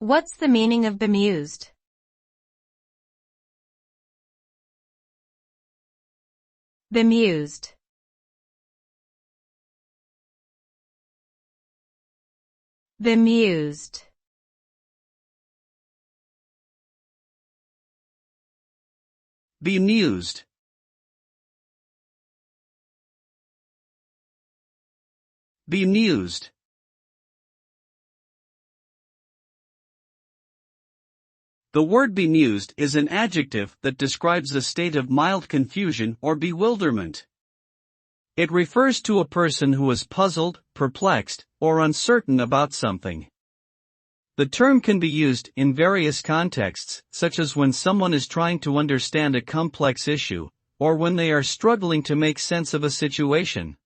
What's the meaning of bemused? Bemused. Bemused. Bemused. Bemused. The word bemused is an adjective that describes a state of mild confusion or bewilderment. It refers to a person who is puzzled, perplexed, or uncertain about something. The term can be used in various contexts, such as when someone is trying to understand a complex issue, or when they are struggling to make sense of a situation.